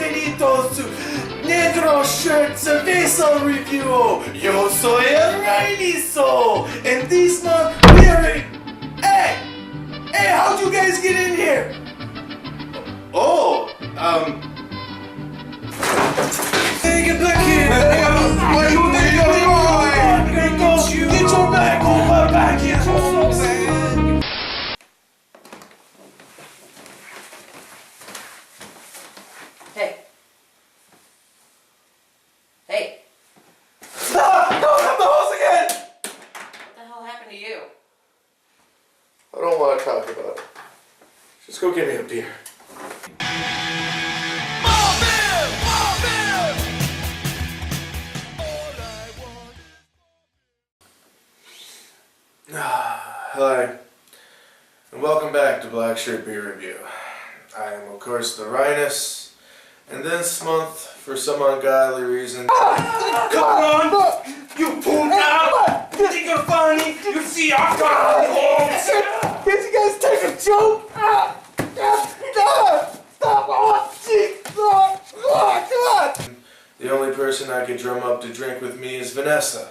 bienvenidos to Negro Shirt Cerveza Review. Yo soy el Reiniso, and this month we are in... Hey, how'd you guys get in here? Hey, get back here! Get your back on my back here! Hey. Stop! Don't have the hose again! What the hell happened to you? I don't want to talk about it. Just go get me a beer. Hi, and welcome back to Black Shirt Beer Review. I am, of course, the Rhinus, and this month, for some ungodly reason... Come on! You pull out! You think you're funny? You see our homes! Did you guys take a joke? Stop! Oh, jeez! Oh, God! The only person I could drum up to drink with me is Vanessa.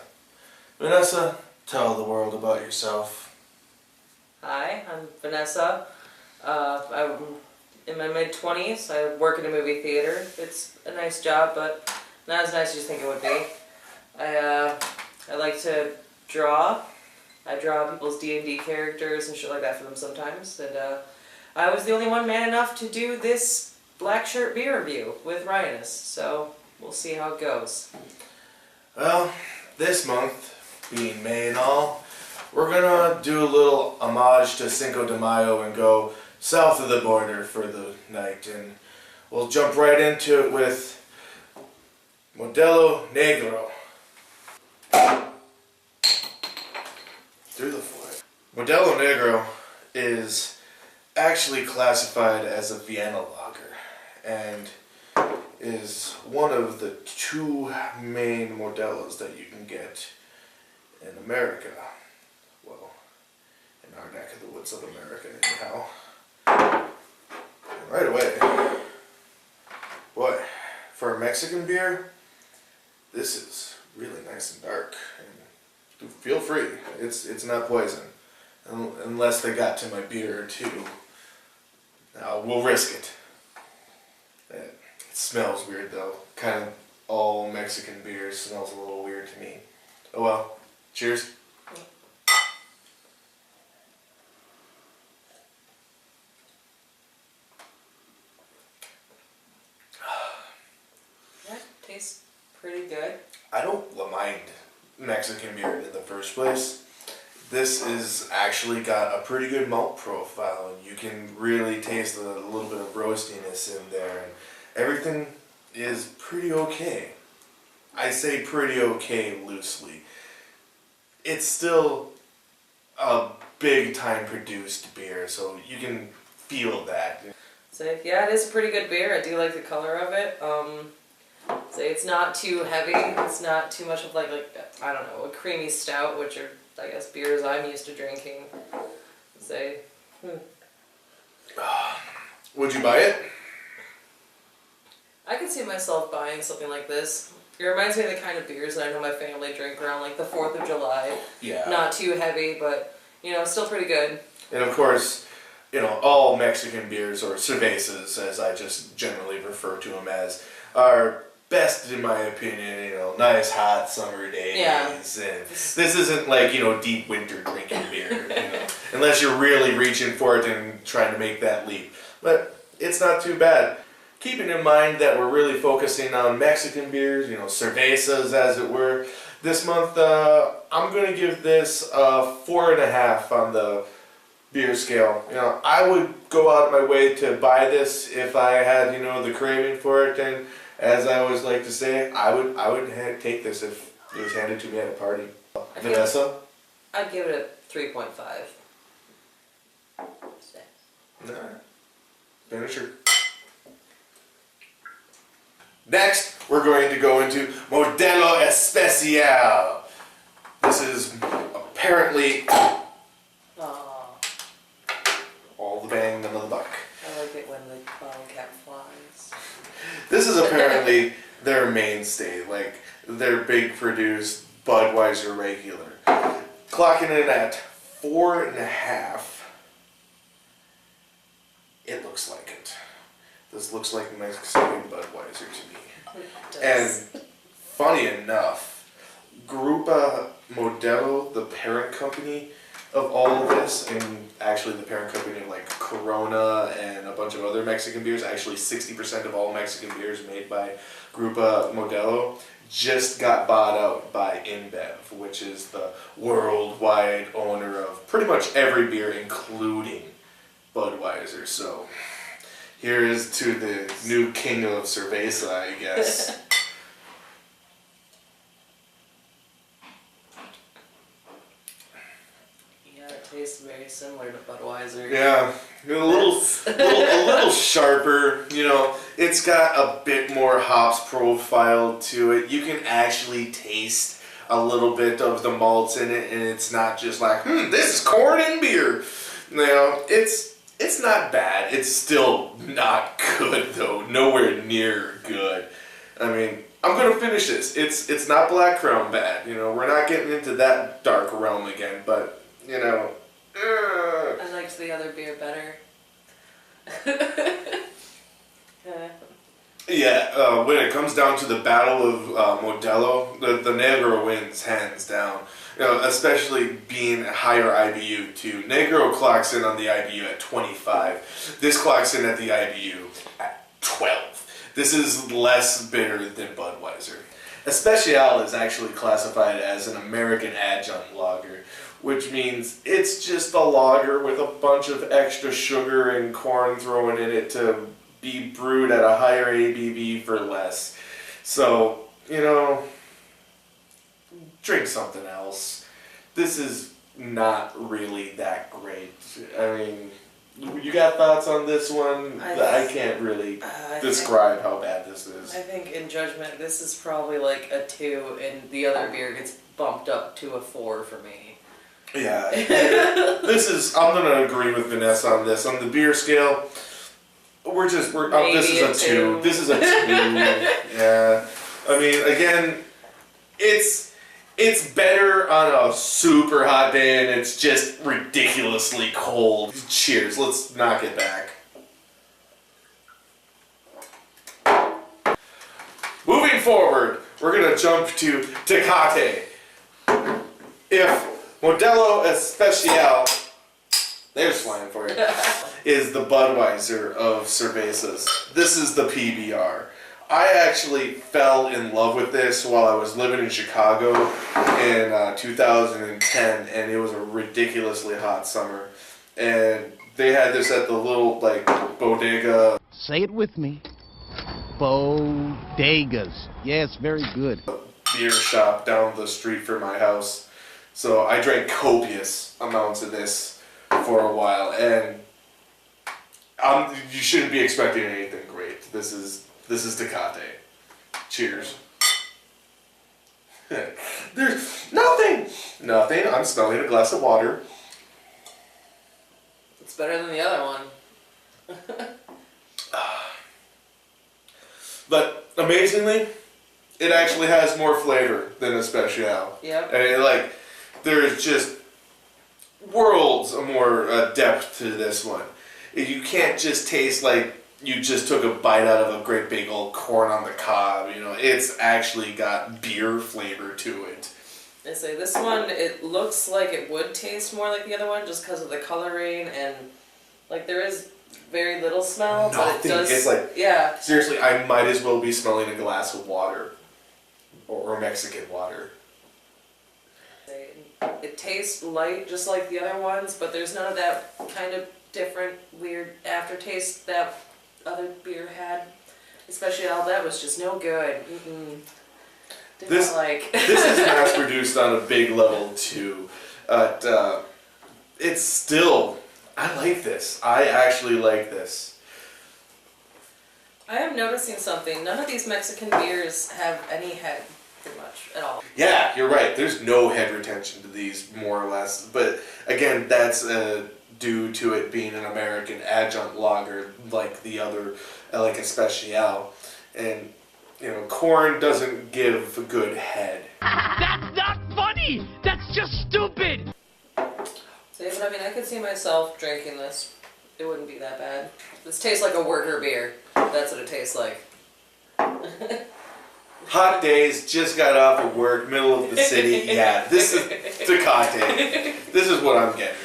Vanessa, tell the world about yourself. Hi, I'm Vanessa. I'm in my mid-20s. I work in a movie theater. It's a nice job, but not as nice as you think it would be. I like to draw. I draw people's D&D characters and shit like that for them sometimes. And I was the only one man enough to do this Black Shirt Beer Review with Ryanus. So we'll see how it goes. Well, this month, being May and all, we're gonna do a little homage to Cinco de Mayo and go south of the border for the night, and we'll jump right into it with Modelo Negro. Through the foot. Modelo Negro is actually classified as a Vienna lager and is one of the two main Modelos that you can get in America. Well, in our neck of the woods of America, anyhow. And right away, boy, for a Mexican beer, this is really nice and dark. And feel free, it's not poison, unless they got to my beer or two. Now we'll risk it. It smells weird though. Kind of all Mexican beer smells a little weird to me. Oh well. Cheers. That tastes pretty good. I don't mind Mexican beer in the first place. This is actually got a pretty good malt profile, and you can really taste a little bit of roastiness in there, and everything is pretty okay. I say pretty okay loosely. It's still a big time produced beer, so you can feel that. So yeah, it is a pretty good beer. I do like the color of it. Say it's not too heavy. It's not too much of like I don't know, a creamy stout, which are I guess beers I'm used to drinking. Say, Would you buy it? I could see myself buying something like this. It reminds me of the kind of beers that I know my family drink around like the 4th of July. Yeah. Not too heavy, but you know, still pretty good. And of course, you know, all Mexican beers, or cervezas as I just generally refer to them as, are best in my opinion, you know, nice hot summer days. Yeah. And this isn't like, you know, deep winter drinking beer, you know, unless you're really reaching for it and trying to make that leap. But it's not too bad. Keeping in mind that we're really focusing on Mexican beers, you know, cervezas as it were. This month, I'm going to give this a 4.5 on the beer scale. You know, I would go out of my way to buy this if I had, you know, the craving for it. And as I always like to say, I would take this if it was handed to me at a party. Vanessa? I'd give it a 3.5. Alright. Finisher. Next, we're going to go into Modelo Especial. This is apparently all the bang, none of the buck. I like it when the bottle cap flies. This is definitely their mainstay. Like, their big produced Budweiser regular. Clocking in at 4.5. It looks like it. This looks like Mexican Budweiser to me. And funny enough, Grupo Modelo, the parent company of all of this, and actually the parent company of like Corona and a bunch of other Mexican beers, actually 60% of all Mexican beers made by Grupo Modelo, just got bought out by InBev, which is the worldwide owner of pretty much every beer, including Budweiser. So here's to the new king of Cerveza, I guess. Yeah, it tastes very similar to Budweiser. Yeah, a little sharper. You know, it's got a bit more hops profile to it. You can actually taste a little bit of the malts in it, and it's not just like, this is corn and beer. You know, it's not bad. It's still not good though. Nowhere near good. I mean, I'm gonna finish this. It's not Black Crown bad. You know, we're not getting into that dark realm again. But you know, I liked the other beer better. yeah. When it comes down to the battle of Modelo, the Negro wins hands down. You know, especially being a higher IBU too. Negro clocks in on the IBU at 25. This clocks in at the IBU at 12. This is less bitter than Budweiser. Especial is actually classified as an American adjunct lager, which means it's just a lager with a bunch of extra sugar and corn thrown in it to be brewed at a higher ABV for less. So, you know, drink something else. This is not really that great. I mean, you got thoughts on this one? I can't really describe how bad this is. I think in judgment, this is probably like a 2, and the other beer gets bumped up to a 4 for me. Yeah. I'm gonna agree with Vanessa on this. On the beer scale, this is a 2. This is a 2. Yeah. I mean, again, it's better on a super hot day and it's just ridiculously cold. Cheers, let's knock it back. Moving forward, we're gonna jump to Tecate. If Modelo Especial, there's flying for you, is the Budweiser of cervezas, this is the PBR. I actually fell in love with this while I was living in Chicago in 2010, and it was a ridiculously hot summer. And they had this at the little, like, bodega. Say it with me. Bodegas. Yes, very good. Beer shop down the street from my house. So I drank copious amounts of this for a while, and you shouldn't be expecting anything great. This is Tecate. Cheers. There's nothing. I'm smelling a glass of water. It's better than the other one. But amazingly, it actually has more flavor than a Special. Yep. And there's just worlds of more depth to this one. You can't just taste like you just took a bite out of a great big old corn on the cob. You know, it's actually got beer flavor to it. I say this one, it looks like it would taste more like the other one just because of the coloring, and like there is very little smell, but it does. It's like, yeah. Seriously, I might as well be smelling a glass of water or Mexican water. It tastes light just like the other ones, but there's none of that kind of different weird aftertaste that other beer had. Especially all that was just no good. This is mass produced on a big level too. It's still, I like this. I actually like this. I am noticing something. None of these Mexican beers have any head, pretty much, at all. Yeah, you're right. There's no head retention to these, more or less. But again, that's due to it being an American adjunct lager like the other, like a Special. And corn doesn't give a good head. That's not funny! That's just stupid! See, but I mean, I could see myself drinking this. It wouldn't be that bad. This tastes like a worker beer. That's what it tastes like. Hot days, just got off of work, middle of the city. Yeah, this is Tecate. This is what I'm getting.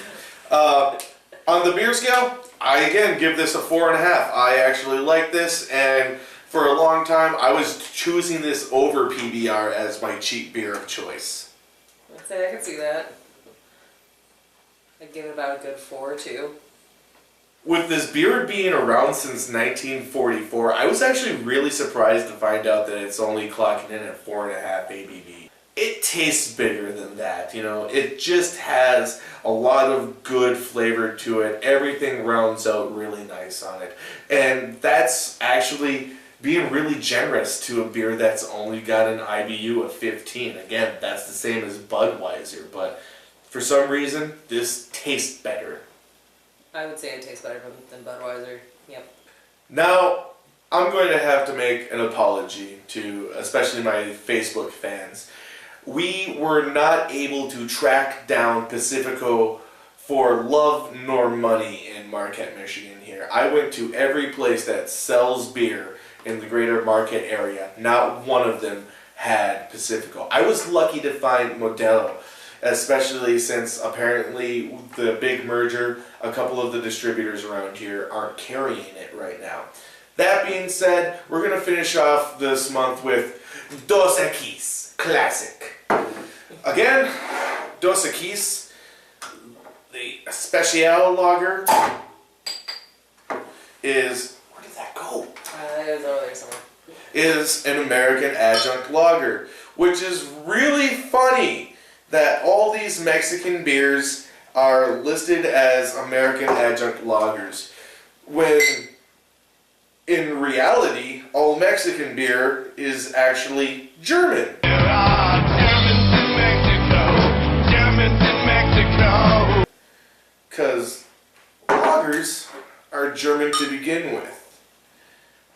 On the beer scale, I again give this a 4.5. I actually like this, and for a long time I was choosing this over PBR as my cheap beer of choice. I'd say I could see that. I'd give it about a good 4 too. With this beer being around since 1944, I was actually really surprised to find out that it's only clocking in at 4.5 ABV. It tastes bigger than that, It just has a lot of good flavor to it. Everything rounds out really nice on it. And that's actually being really generous to a beer that's only got an IBU of 15. Again, that's the same as Budweiser, but for some reason, this tastes better. I would say it tastes better than Budweiser. Yep. Now, I'm going to have to make an apology to especially my Facebook fans. We were not able to track down Pacifico for love nor money in Marquette, Michigan here. I went to every place that sells beer in the greater Marquette area. Not one of them had Pacifico. I was lucky to find Modelo, especially since apparently the big merger, a couple of the distributors around here aren't carrying it right now. That being said, we're going to finish off this month with Dos Equis Classic. Again, Dos Equis, the Special Lager, is, where did that go? It was over there somewhere. Is an American adjunct lager, which is really funny that all these Mexican beers are listed as American adjunct lagers, when in reality, all Mexican beer is actually German. There are Germans in Mexico! Germans in Mexico! Because lagers are German to begin with.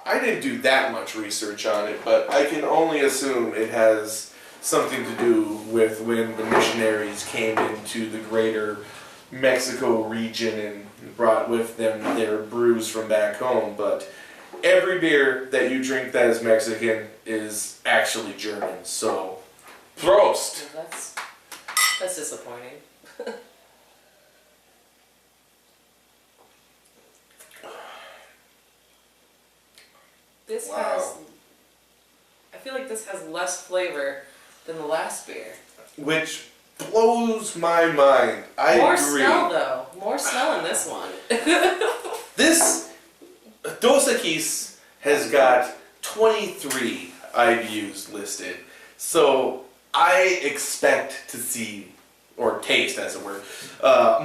I didn't do that much research on it, but I can only assume it has something to do with when the missionaries came into the greater Mexico region and brought with them their brews from back home. But every beer that you drink that is Mexican is actually German, so Prost! Well, that's disappointing. This Wow. has, I feel like this has less flavor than the last beer. Which blows my mind. I More agree. smell though. More smell in this one. This Dos Equis has got 23 IBUs listed, so I expect to see, or taste as it were,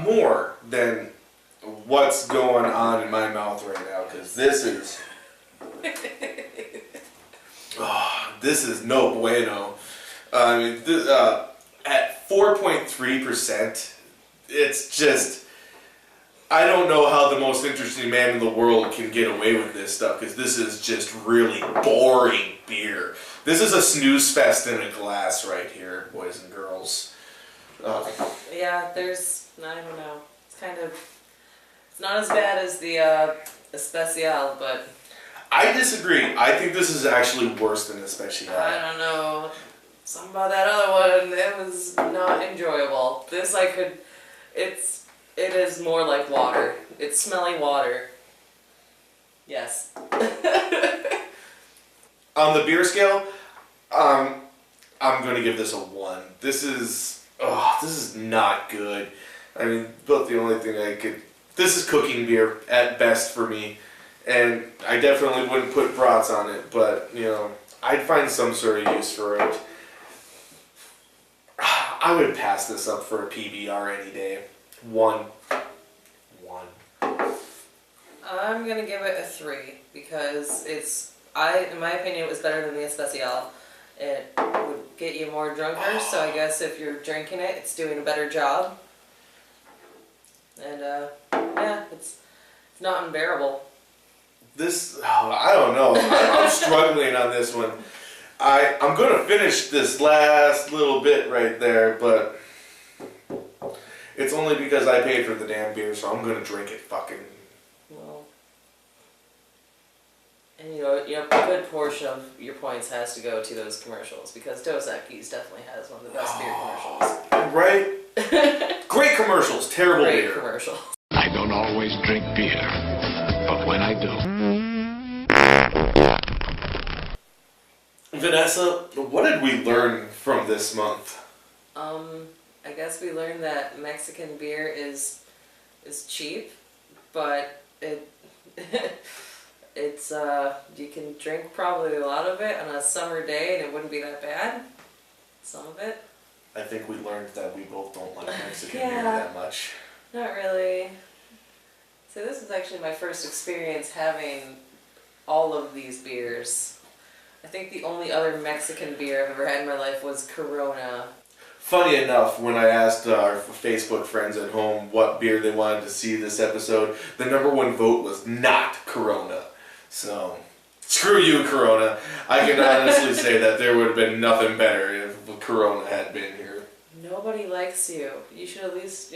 more than what's going on in my mouth right now, because this is this is no bueno. I mean, at 4.3%, it's just, I don't know how the most interesting man in the world can get away with this stuff, because this is just really boring beer. This is a snooze fest in a glass right here, boys and girls. Yeah, I don't know. It's not as bad as the Especial, but I disagree. I think this is actually worse than the Special. I don't know. Something about that other one, it was not enjoyable. This it is more like water. It's smelly water. Yes. On the beer scale, I'm going to give this a 1. This is not good. I mean, but the only thing this is cooking beer at best for me, and I definitely wouldn't put brats on it, but, I'd find some sort of use for it. I would pass this up for a PBR any day. 1. I'm gonna give it a 3 because in my opinion, it was better than the Especial. It would get you more drunker, so I guess if you're drinking it, it's doing a better job. And yeah, it's not unbearable. I don't know. I'm struggling on this one. I'm going to finish this last little bit right there, but it's only because I paid for the damn beer, so I'm going to drink it fucking. Well, and a good portion of your points has to go to those commercials because Dos Equis definitely has one of the best beer commercials. Right? Great commercials, terrible Great beer. commercial. I don't always drink beer, but when I do. Vanessa, what did we learn from this month? I guess we learned that Mexican beer is cheap, but it's you can drink probably a lot of it on a summer day and it wouldn't be that bad. Some of it. I think we learned that we both don't like Mexican Yeah. beer that much. Not really. So this is actually my first experience having all of these beers. I think the only other Mexican beer I've ever had in my life was Corona. Funny enough, when I asked our Facebook friends at home what beer they wanted to see this episode, the #1 vote was not Corona. So, screw you, Corona. I can honestly say that there would have been nothing better if Corona had been here. Nobody likes you. You should at least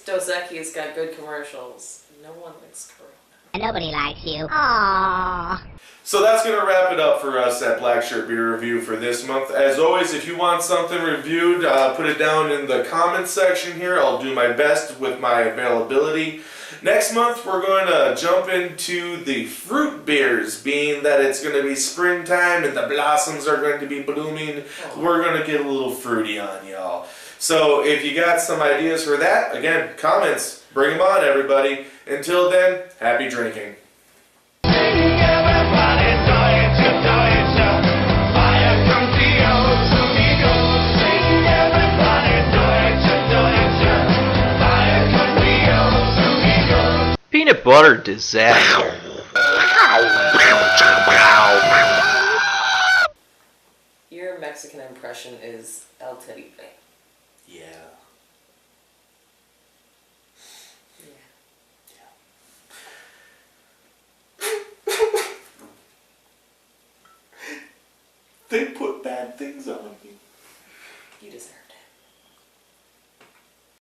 Dos Equis got good commercials. No one likes Corona. Nobody likes you. Aww. So that's going to wrap it up for us at Black Shirt Beer Review for this month. As always, if you want something reviewed, put it down in the comments section here. I'll do my best with my availability. Next month, we're going to jump into the fruit beers, being that it's going to be springtime and the blossoms are going to be blooming. We're going to get a little fruity on y'all. So if you got some ideas for that, again, comments, bring them on, everybody. Until then, happy drinking. Everybody Deutsche, Deutsche, Feier kommt die aus und die Gold. Sing everybody Deutsche, Deutsche, Feier kommt die aus und die Gold. Peanut butter disaster. Your Mexican impression is El Terrible. Yeah. They put bad things on me. You deserve it.